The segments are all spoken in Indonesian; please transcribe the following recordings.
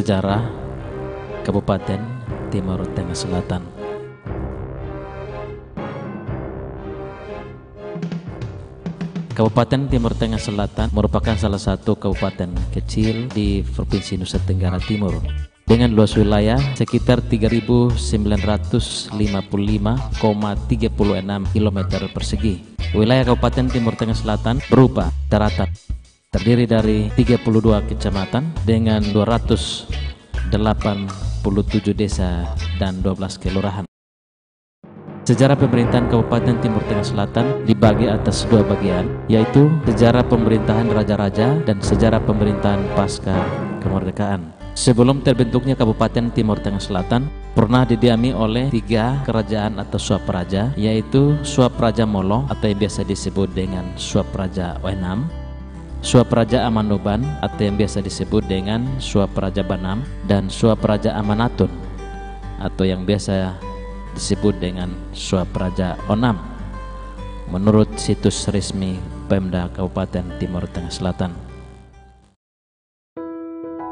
Sejarah Kabupaten Timur Tengah Selatan. Kabupaten Timur Tengah Selatan merupakan salah satu kabupaten kecil di Provinsi Nusa Tenggara Timur dengan luas wilayah sekitar 3.955,36 km persegi. Wilayah Kabupaten Timur Tengah Selatan berupa daratan, terdiri dari 32 kecamatan dengan 287 desa dan 12 kelurahan. Sejarah pemerintahan Kabupaten Timur Tengah Selatan dibagi atas dua bagian, yaitu sejarah pemerintahan raja-raja dan sejarah pemerintahan pasca kemerdekaan. Sebelum terbentuknya Kabupaten Timur Tengah Selatan, pernah didiami oleh 3 kerajaan atau Swapraja, yaitu Swapraja Molo atau yang biasa disebut dengan Swapraja Oenam, Swapraja Amanoban atau yang biasa disebut dengan Swapraja Banam, dan Swapraja Amanatun atau yang biasa disebut dengan Swapraja Onam menurut situs resmi Pemda Kabupaten Timur Tengah Selatan.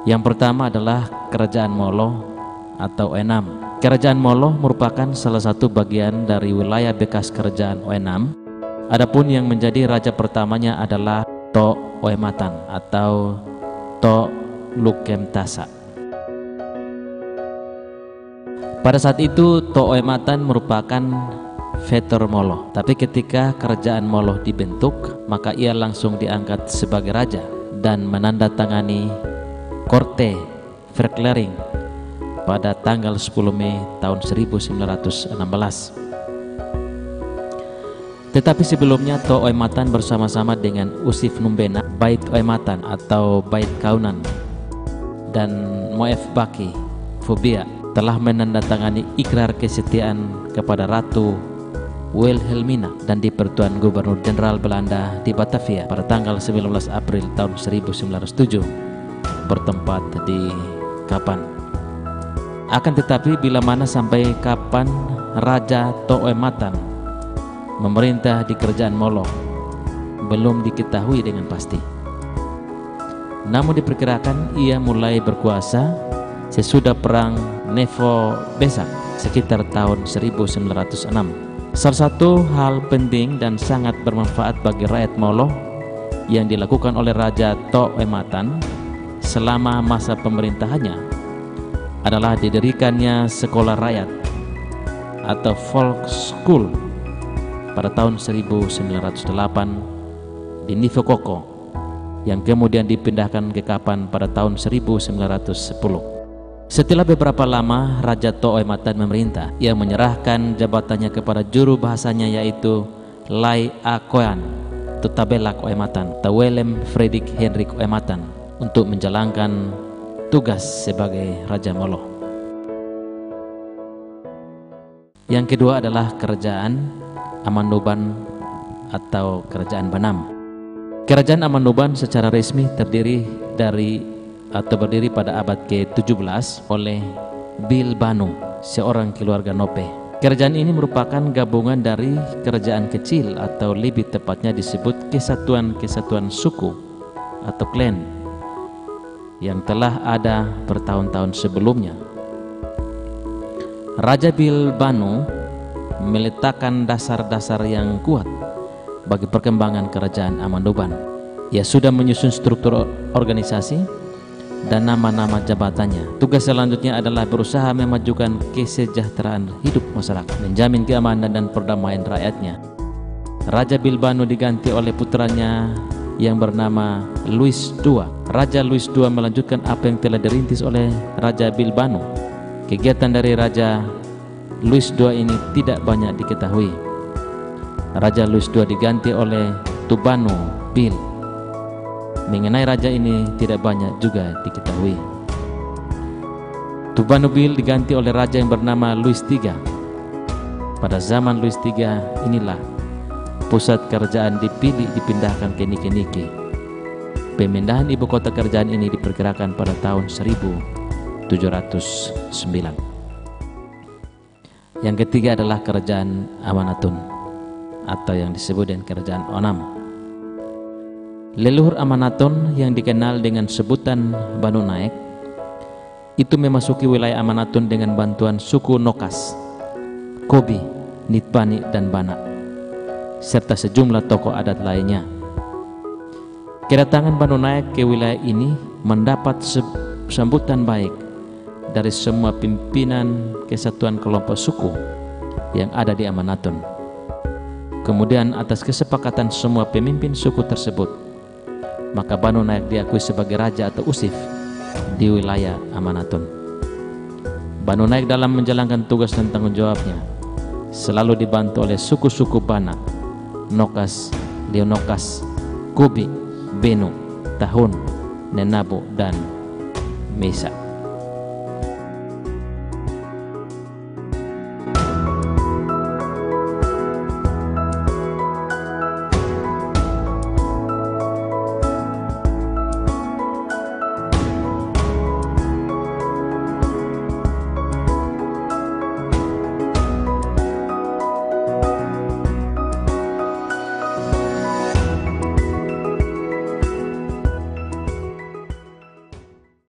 Yang pertama adalah Kerajaan Molo atau Oenam. Kerajaan Molo merupakan salah satu bagian dari wilayah bekas Kerajaan Oenam. Adapun yang menjadi raja pertamanya adalah To Oematan atau To Lukemtasa. Pada saat itu To Oematan merupakan Vetor Molo, tapi ketika Kerajaan Molo dibentuk, maka ia langsung diangkat sebagai raja dan menandatangani Korte Verklaring pada tanggal 10 Mei tahun 1916. Tetapi sebelumnya To Oematan bersama-sama dengan Usif Numbena, Bait Oematan atau Bait Kaunan, dan Moef Baki Fobia telah menandatangani ikrar kesetiaan kepada Ratu Wilhelmina dan di Pertuan Gubernur Jenderal Belanda di Batavia pada tanggal 19 April tahun 1907 bertempat di Kapan. Akan tetapi bila mana sampai kapan Raja To Oematan memerintah di Kerajaan Molo belum diketahui dengan pasti. Namun diperkirakan ia mulai berkuasa sesudah perang Nevo Besak sekitar tahun 1906. Salah satu hal penting dan sangat bermanfaat bagi rakyat Molo yang dilakukan oleh Raja To Oematan selama masa pemerintahannya adalah didirikannya sekolah rakyat atau folk school pada tahun 1908 di Nivokoko yang kemudian dipindahkan ke Kapan pada tahun 1910. Setelah beberapa lama Raja To Oematan memerintah, ia menyerahkan jabatannya kepada juru bahasanya yaitu Lai Akoan Tutabelak Oematan atau Willem Frederik Hendrik Oematan untuk menjalankan tugas sebagai Raja Molo. Yang kedua adalah Kerajaan Amanoban atau Kerajaan Banam. Kerajaan Amanoban secara resmi terdiri berdiri pada abad ke-17 oleh Bil Banu, seorang keluarga Nope. Kerajaan ini merupakan gabungan dari kerajaan kecil atau lebih tepatnya disebut kesatuan-kesatuan suku atau klan yang telah ada bertahun-tahun sebelumnya. Raja Bil Banu meletakkan dasar-dasar yang kuat bagi perkembangan kerajaan Amanoban. Ia sudah menyusun struktur organisasi dan nama-nama jabatannya. Tugas selanjutnya adalah berusaha memajukan kesejahteraan hidup masyarakat, menjamin keamanan dan perdamaian rakyatnya. Raja Bil Banu diganti oleh putranya yang bernama Louis II. Raja Louis II melanjutkan apa yang telah dirintis oleh Raja Bil Banu. Kegiatan dari Raja Louis II ini tidak banyak diketahui. Raja Louis II diganti oleh Tubanu Bil. Mengenai raja ini tidak banyak juga diketahui. Tubanu Bil diganti oleh raja yang bernama Louis III. Pada zaman Louis III inilah pusat kerajaan dipindahkan ke Nike-Nike. Pemindahan ibu kota kerajaan ini diperkirakan pada tahun 1709. Yang ketiga adalah Kerajaan Amanatun atau yang disebut dengan Kerajaan Onam. Leluhur Amanatun yang dikenal dengan sebutan Banu Naik itu memasuki wilayah Amanatun dengan bantuan suku Nokas, Kobi, Nitbani, dan Bana, serta sejumlah tokoh adat lainnya. Kedatangan Banu Naik ke wilayah ini mendapat sambutan baik dari semua pimpinan kesatuan kelompok suku yang ada di Amanatun. Kemudian atas kesepakatan semua pemimpin suku tersebut, maka Banu Naik diakui sebagai raja atau usif di wilayah Amanatun. Banu Naik dalam menjalankan tugas dan tanggung jawabnya selalu dibantu oleh suku-suku Bana, Nokas, Leonokas, Kubi, Benu, Tahun, Nenabu, dan Mesa.